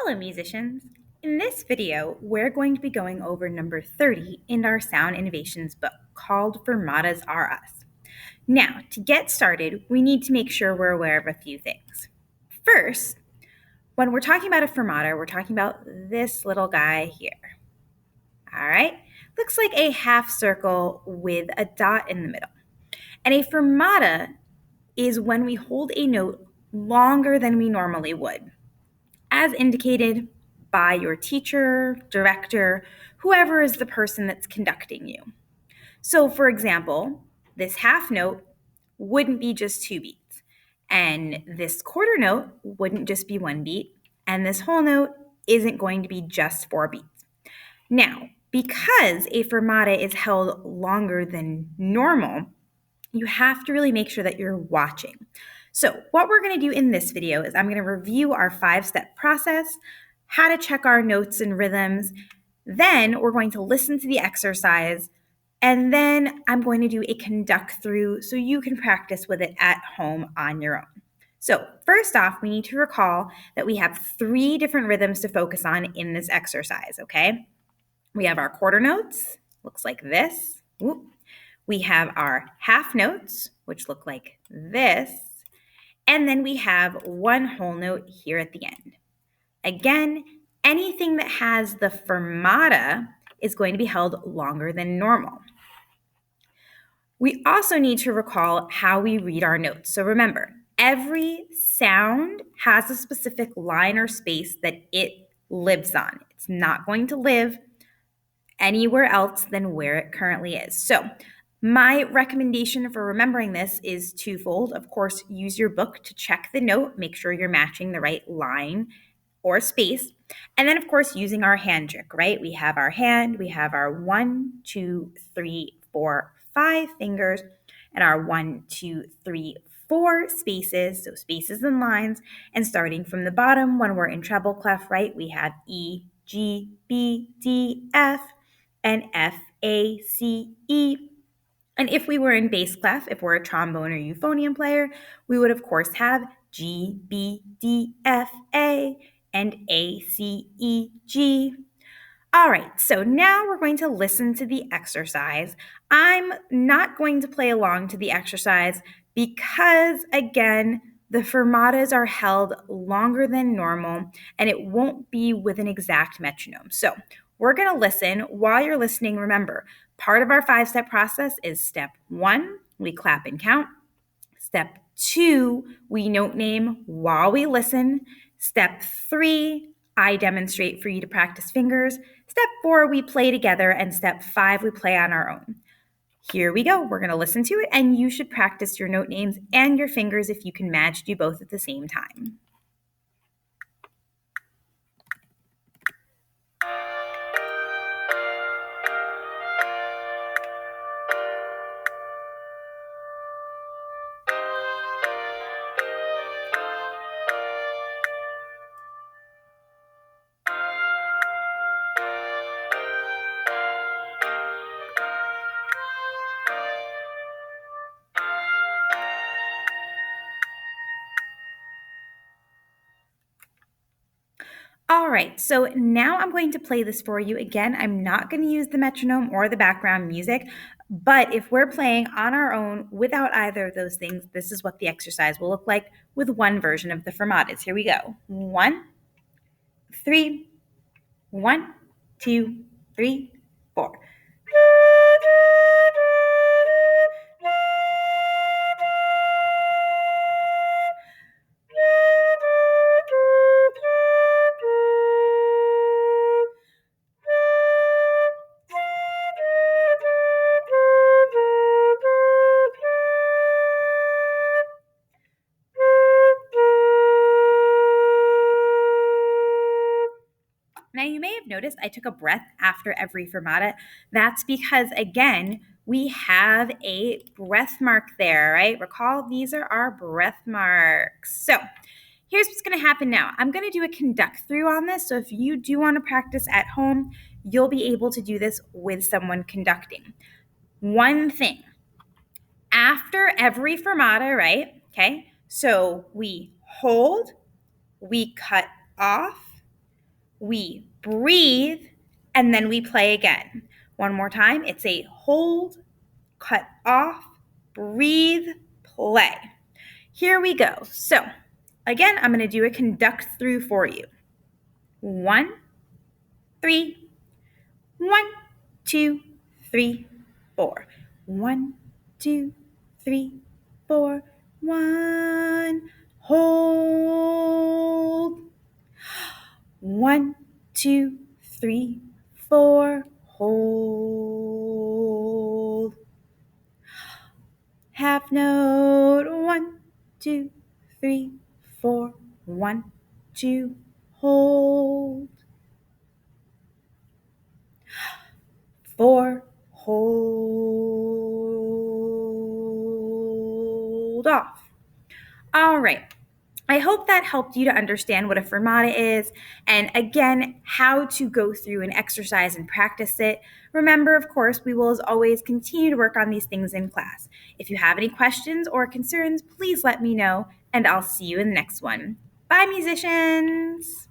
Hello musicians! In this video, we're going to be going over number 30 in our Sound Innovations book called Fermatas R Us. Now, to get started, we need to make sure we're aware of a few things. First, when we're talking about a fermata, we're talking about this little guy here. All right? Looks like a half circle with a dot in the middle. And a fermata is when we hold a note longer than we normally would, as indicated by your teacher, director, whoever is the person that's conducting you. So, for example, this half note wouldn't be just 2 beats, and this quarter note wouldn't just be 1 beat, and this whole note isn't going to be just 4 beats. Now, because a fermata is held longer than normal, you have to really make sure that you're watching. So what we're going to do in this video is I'm going to review our 5-step process, how to check our notes and rhythms. Then we're going to listen to the exercise, and then I'm going to do a conduct through so you can practice with it at home on your own. So first off, we need to recall that we have 3 different rhythms to focus on in this exercise, okay? We have our quarter notes, looks like this. Ooh. We have our half notes, which look like this, and then we have one whole note here at the end. Again, anything that has the fermata is going to be held longer than normal. We also need to recall how we read our notes. So remember, every sound has a specific line or space that it lives on. It's not going to live anywhere else than where it currently is. So my recommendation for remembering this is twofold. Of course, use your book to check the note, make sure you're matching the right line or space. And then, of course, using our hand trick, right? We have our hand, we have our 1, 2, 3, 4, 5 fingers, and our 1, 2, 3, 4 spaces, so spaces and lines. And starting from the bottom, when we're in treble clef, right, we have E, G, B, D, F, and F, A, C, E. And if we were in bass clef, if we're a trombone or euphonium player, we would of course have G, B, D, F, A, and A, C, E, G. All right, so now we're going to listen to the exercise. I'm not going to play along to the exercise because, again, the fermatas are held longer than normal and it won't be with an exact metronome. So we're going to listen. While you're listening, remember, part of our 5-step process is step 1, we clap and count. Step 2, we note name while we listen. Step 3, I demonstrate for you to practice fingers. Step 4, we play together. And step 5, we play on our own. Here we go. We're going to listen to it, and you should practice your note names and your fingers if you can manage to do both at the same time. All right, so now I'm going to play this for you. Again, I'm not going to use the metronome or the background music, but if we're playing on our own without either of those things, this is what the exercise will look like with one version of the fermatas. Here we go. 1, 3, 1, 2, 3, 4. Now, you may have noticed I took a breath after every fermata. That's because, again, we have a breath mark there, right? Recall, these are our breath marks. So here's what's going to happen now. I'm going to do a conduct through on this. So if you do want to practice at home, you'll be able to do this with someone conducting. One thing, after every fermata, right? Okay, so we hold, we cut off, we breathe, and then we play again. One more time. It's a hold, cut off, breathe, play. Here we go. So, again, I'm going to do a conduct through for you. 1, 3, 1, 2, 3, 4. 1, 2, 3, 4. 1. Hold. 1, 2, 3, 4. Hold. Half note. 1, 2, 3, 4. 1, 2. Hold. 4. Hold off. All right. I hope that helped you to understand what a fermata is and, again, how to go through an exercise and practice it. Remember, of course, we will as always continue to work on these things in class. If you have any questions or concerns, please let me know, and I'll see you in the next one. Bye, musicians!